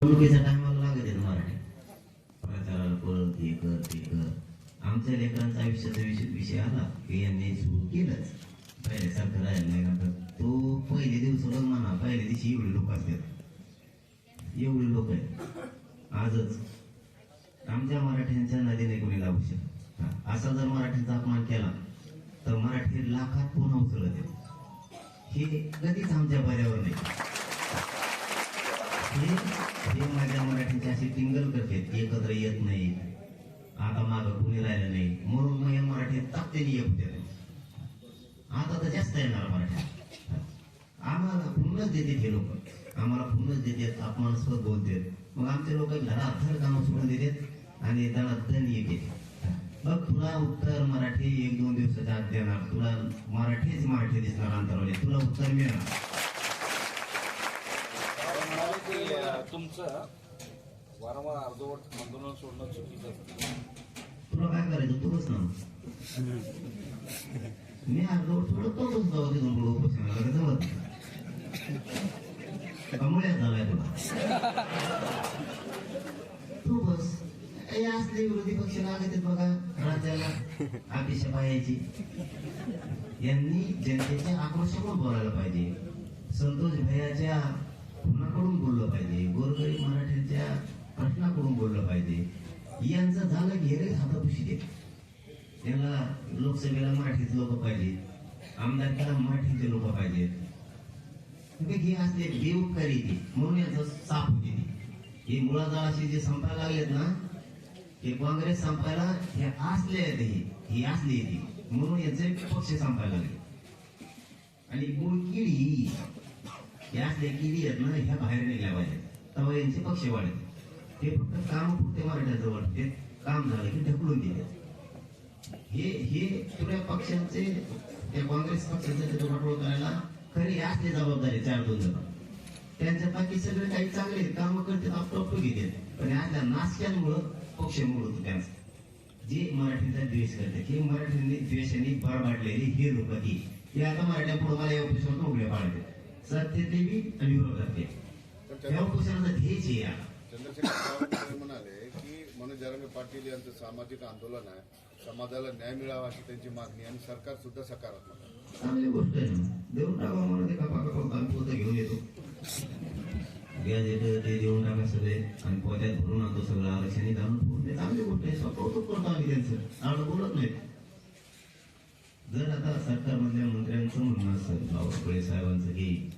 निवडणुकीच्या टायमाला लागत आहे मराठी प्रचाराला पळत हे कर ते कर. आमच्या लेकरांचा आयुष्याचा विषय आला की यांनी सुरू केलंच. पहिल्यासारखं राहिलं नाही ना. तो पहिले दिवस म्हणा पहिल्या दिवशी एवढे लोक असतात, एवढे लोक आहेत. आजच आमच्या मराठ्यांच्या नदीने कोणी लावू शकत. असा जर मराठीचा अपमान केला तर मराठी लाखात पुन्हा उचलत येत. हे कधीच आमच्या पर्यावर नाही. हे माझ्या मराठीची अशी टिंगल करते, एकत्र येत नाही. आता मागं कुणी राहिलं नाही म्हणून मग मराठी ताकदीने येत होते. आता तर जास्त येणार मराठी. आम्हाला पुन्हाच देतात हे लोक, आम्हाला पुन्हाच देतात, अपमानास्पद बोलतात. मग आमचे लोक घरात धड कामं सोडून देतात आणि त्यांना धन येते. मग तुला उत्तर मराठी 1-2 दिवसाच्या आत देणार, तुला मराठी दिसणार अंतरावली, तुला उत्तर मिळणार. तुमचं वारंवार अर्धवट आंदोलन सोडणं चुकीचं असतं. तुला काय करायचं तूच ना. मी अर्धवट सोडत तोच जाऊ तिथून पुढे उपोषणाला जमत कमुळ्यात झालाय तुला. तू बस काही असले विरोधी पक्ष लागत आहेत बघा राज्याला अपेक्षा पाहायची. यांनी जनतेच्या आक्रोशाकडून बोलायला पाहिजे, संतोष भैयाच्या खुनाकडून बोललं पाहिजे, गोरगरीब मराठ्यांच्या प्रश्नाकडून बोललं पाहिजे. यांचं झालं घेरे हातापुशी देत. त्यांना लोकसभेला मराठीच लोक पाहिजे, आमदारकीला मराठीचे लोक पाहिजेत. हे असले बेउपकारी ती म्हणून याचं साफ होते. हे मुळाजाळाशी जे संपायला लागलेत ना, हे काँग्रेस संपायला हे असले आहेत. ही असली ती म्हणून याचे पक्ष संपायला लागले. आणि मूळ किडी हे असले किडी आहेत ना, ह्या बाहेर निघल्या पाहिजे तेव्हा यांचे पक्ष वाढले. ते फक्त काम पुरते मराठ्याजवळ ते काम झालं की ढकलून दिले. हे पुऱ्या पक्षांचे त्या काँग्रेस पक्षाचे वाटोळ करायला खरी असली जबाबदारी 4-2 जण. त्यांच्या बाकी सगळे काही चांगले काम करतात, आपटोप घेतात. पण आपल्या नाशक्यांमुळं पक्ष मोडतो त्यांचा. जे मराठीचा द्वेष करतात, हे मराठींनी द्वेषाने बरबाडलेली हे लोक ती आता मराठ्या पुढे मला या ऑफिसवर नोकऱ्या पाडते. सत्यतेवी आणि विरोधात त्या ऑफिसरचा ध्येय या. चंद्रशेखर म्हणाले की मनोज जरांगे पाटील यांचं सामाजिक आंदोलन आहे, समाजाला न्याय मिळावा अशी त्यांची मागणी आणि सरकार सुद्धा सकारात्मक आहे. चांगली गोष्ट आहे ना. देऊन टाका म्हणून ते पोतं घेऊन येतो, गॅस येतं ते देऊन टाका सगळे आणि पोत्यात भरून आणतो सगळं आरक्षण घालून. चांगली गोष्ट आहे, कौतुक करतो आम्ही त्यांचं, आम्ही बोलत नाही. जर आता सरकारमधल्या मंत्र्यांचं म्हणणं असेल बावळकुळे साहेबांचं की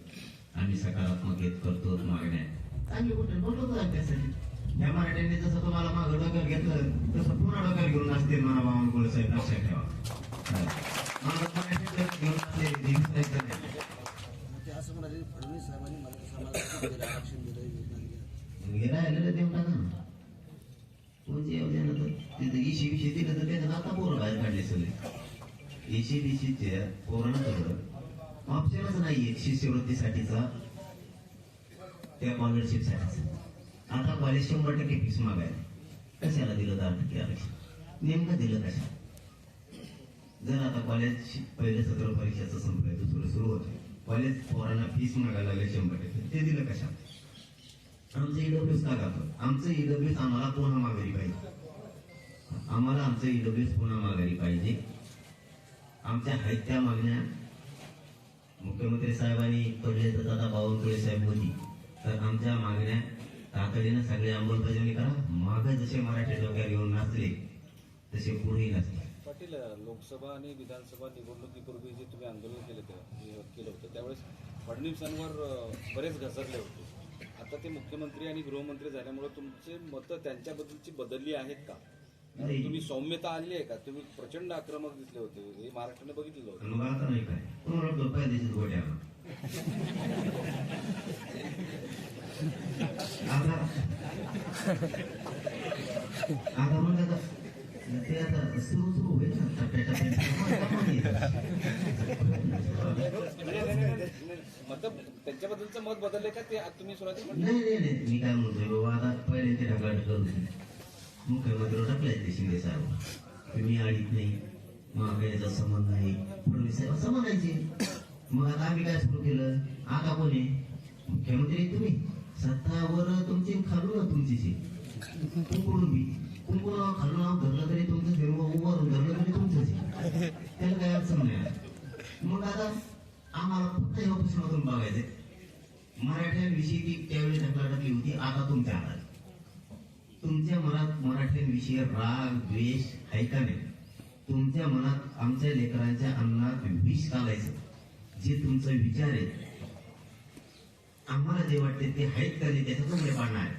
आम्ही सकारात्मक येत करतो मागण्या, चांगली गोष्ट बोलतो त्यासाठी. या मराठ्यांनी जसं तुम्हाला मागं डोक्यावर घेतलं तसं पुन्हा डोक्यावर घेऊन असतील मला बावळकुळे साहेब, लक्षात ठेवा. असं म्हणाले फडणवीस साहेबांनी मराठी समाजाला आरक्षण दिलं देऊन टाका ना. कोणती योजना तर तिथं इशी दिलं तर त्याच्यात आता पोरं बाहेर काढले सगळे. इशी पोरांना सगळं ऑप्शनच नाही शिष्यवृत्तीसाठीचा, त्या स्कॉलरशिपसाठीचा. आता कॉलेज 100% फीस मागायला कशाला दिलं 10% आरक्षण? नेमकं दिलं कशा? जर आता कॉलेज पहिल्या सत्र परीक्षेचं संपलंय, दुसरं सुरू होतं, कॉलेज पोरांना फीस मागायला लागले 100%, ते दिलं कशा? आमचं ईडब्ल्यूएस का करतो? आमचं ईडब्ल्यूएस आम्हाला पुन्हा माघारी पाहिजे. आम्हाला आमचं ईडब्ल्यूएस पुन्हा माघारी पाहिजे. आमच्या आहेत त्या मागण्या मुख्यमंत्री साहेबांनी पडले तर दादा बावनकुळे साहेब होती, तर आमच्या मागण्या तातडीनं सगळी अंमलबजावणी करा. मागे जसे मराठी डोक्यावर घेऊन नाचले तसे पुढेही नाचले. पाटील, लोकसभा आणि विधानसभा निवडणुकीपूर्वी जे तुम्ही आंदोलन केलं होतं त्यावेळेस फडणवीसांवर बरेच घसरले होते. आता ते मुख्यमंत्री आणि गृहमंत्री झाल्यामुळे तुमचे मतं त्यांच्याबद्दलची बदलली आहेत का? तुम्ही सौम्यता आली आहे का? तुम्ही प्रचंड आक्रमक दिसले होते, हे महाराष्ट्राने बघितलेलं होतं. मग आता नाही काय आता मग ते आता सुरू होईल ना मत त्यांच्याबद्दलचं मत बदलले का ते तुम्ही सुरुवातीला? नाही मी काय म्हणतोय बाबा, आता पहिले ते ढगाट करू मुख्यमंत्री टाकलाय ते शिंदे साहेब, तुम्ही अडीत नाही महागाईचा संबंध नाही, फडणवीस साहेब असं म्हणायचे. मग आता आम्ही काय सुरू केलं? आता कोणी मुख्यमंत्री तुम्ही, सत्तावर तुमची खालून तुमचीच आहे. कुंकुडून बी कुंकुड खालून नाव धरलं तरी तुमचं सर्व उभारून धरलं तरी तुमचंच आहे. त्याला काही अडचण नाही. मग आता आम्हाला फक्त या ऑफिसमधून बघायचंय. मराठ्यांविषयी ती त्यावेळी ढकलाढकली होती, आता तुमच्या हातात. तुमच्या मनात मराठ्यांविषयी राग द्वेष आहे का नाही? तुमच्या मनात आमच्या लेकरांच्या अन्नात विष घालायचं जे तुमचा विचार आहे, आम्हाला जे वाटते ते आहेत का नाही त्याच्यातून हे पाडणार आहे.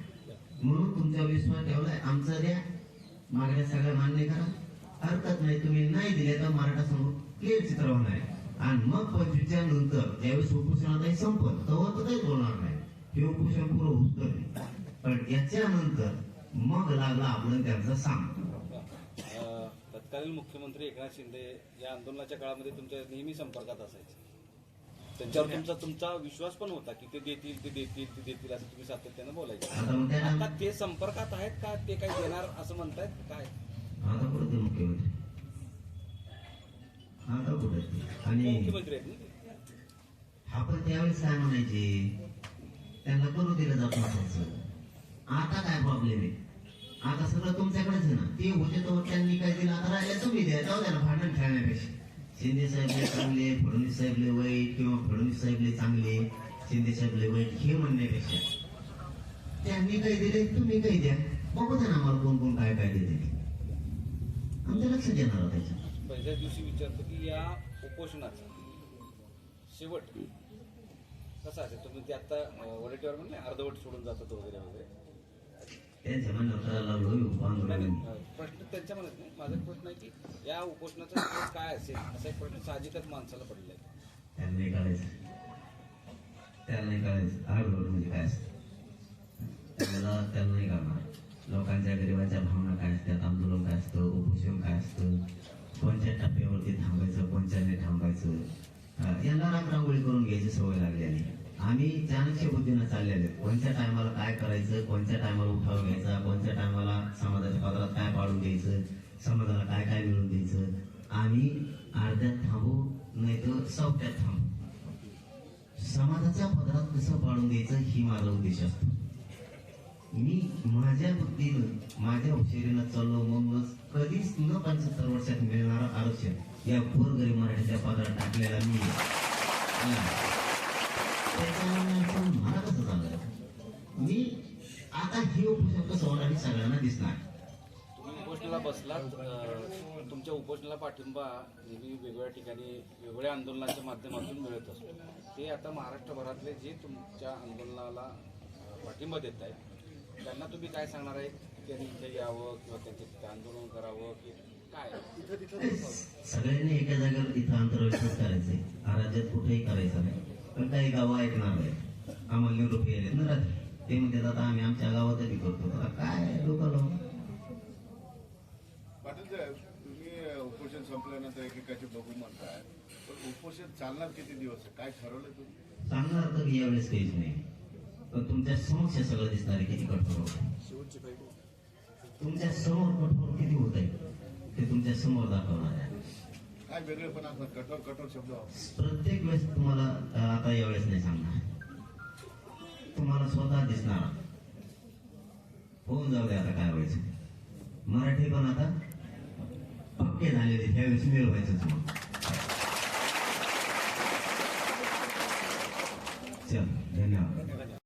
म्हणून तुमचा विश्वास ठेवलाय. आमचा द्या, मागण्या सगळ्या मान्य करा, हरकत नाही. तुम्ही नाही दिले तर मराठा समोर क्लिअर चित्र होणार आहे. आणि मग 25च्या नंतर ज्यावेळेस उपोषणात संपत तेव्हा तर काहीच होणार नाही. हे उपोषण पुरं होत. पण याच्यानंतर मग लागला आपण त्यांचा सांग. तत्कालीन मुख्यमंत्री एकनाथ शिंदे या आंदोलनाच्या काळामध्ये तुमच्या नेहमी संपर्कात असायचे. त्यांच्यावर तुमचा विश्वास पण होता की ते देतील असं तुम्ही सातत्यानं बोलायचे. आता ते संपर्कात आहेत का? ते काही देणार असं म्हणतायत काय? आता कुठे ते मुख्यमंत्री, आता कुठे आणि मुख्यमंत्री आहेत ना. आपण त्यावेळेस काय म्हणायचे, त्यांना करू दिलं जात नसायचं. आता काय प्रॉब्लेम आहे? आता सगळं तुमच्याकडेच आहे ना. ते होते तर त्यांनी काय दिलं, आता राहिलं तुम्ही द्या. जाऊ द्या ना भांडण खेळण्यापेक्षा. शिंदे साहेबले चांगले, फडणवीस साहेबले वाईट, किंवा फडणवीस साहेबले चांगले, शिंदे साहेबले वाईट हे म्हणण्यापेक्षा त्यांनी काही दिले तुम्ही काही द्या. बघू द्या ना आम्हाला कोण कोण काय काय देते. आमच्या लक्षात येणार त्याच्या. पहिल्याच दिवशी विचारतो की या उपोषणाचा शेवट कसा असेल? तुम्ही ते आता वडेट्यावर म्हणले अर्धवट सोडून जातात वगैरे वगैरे, त्यांच्या म्हणण्यावर करायला लागलो आंदोलन. प्रश्न त्यांच्या म्हणत नाही. माझा प्रश्न आहे की या उपोषणाचा शेवट काय असेल असा एक प्रश्न साहजिकच माणसाला पडलाय. त्यांना नाही कळायचं, त्यांना नाही कळायचं अर्धवट म्हणजे काय असतं. त्यांना नाही कळणार. लोकांच्या गरिबाच्या भावना काय असतात, आंदोलन काय असतं, उपोषण काय असतं, कोणत्या टप्प्यावरती थांबायचं, कोणत्या नाही थांबायचं. यांना रांगोळी करून घ्यायची सवय लागलेली. आम्ही चाणक्य बुद्धीनं चाललेले. कोणत्या टायमाला काय करायचं, कोणत्या टायमाला उठाव घ्यायचा, कोणत्या टायमाला समाजाच्या पदरात काय पाडून द्यायचं, समाजाला काय काय मिळवून द्यायचं. आम्ही अर्ध्यात थांबू नाही तर चौथ्यात थांबू. समाजाच्या पदरात कसं पाडून द्यायचं ही माझा उद्देश असतो. मी माझ्या बुद्धीनं माझ्या हुशारीनं चाललो म्हणूनच कधीच न 75 वर्षात मिळणारं आरक्षण या गोरगरीब मराठीच्या पदरात टाकलेला मी. मला कसं चाललंय मी आता हे उपोषण कसं होणार सगळ्यांना दिसणार. तुम्ही उपोषणाला बसलात. तुमच्या उपोषणाला पाठिंबा नेहमी वेगवेगळ्या ठिकाणी वेगवेगळ्या आंदोलनाच्या माध्यमातून मिळत असतो. ते आता महाराष्ट्रभरातले जे तुमच्या आंदोलनाला पाठिंबा देत आहेत त्यांना तुम्ही काय सांगणार आहे? त्यांनी इथे यावं किंवा त्यांचे आंदोलन करावं की काय? सगळ्यांनी एका जागेवर इथं आंतरराष्ट्रीय करायचंय. राज्यात कुठेही करायचं नाही. पण काही गावं ऐकणार नाही. आम्हाला निरोप यायलेत ना रात्री. ते म्हणतात आता आम्ही आमच्या गावातही करतो. आता काय लोक पाटील साहेब, तुम्ही उपोषण संपल्यानंतर एकेकाचे बघू म्हणताय, पण उपोषण चालणार किती दिवस? काय ठरवलं तुम्ही? सांगणार तर यावेळेस काहीच नाही. पण तुमच्या समक्ष सगळं दिसणार आहे किती कठोर होत. तुमच्या समोर कठोर किती होत आहे ते तुमच्या समोर दाखवणार आहे. काय वेगळेपणा असणार? कठोर कठोर शब्द प्रत्येक वेळेस तुम्हाला आता यावेळेस नाही सांगणार. तुम्हाला स्वतः दिसणार. होऊन जाऊ दे आता काय व्हायचं. मराठी पण आता पक्के झालेले त्यावेळेस मिळवायचं तुम्हाला. चल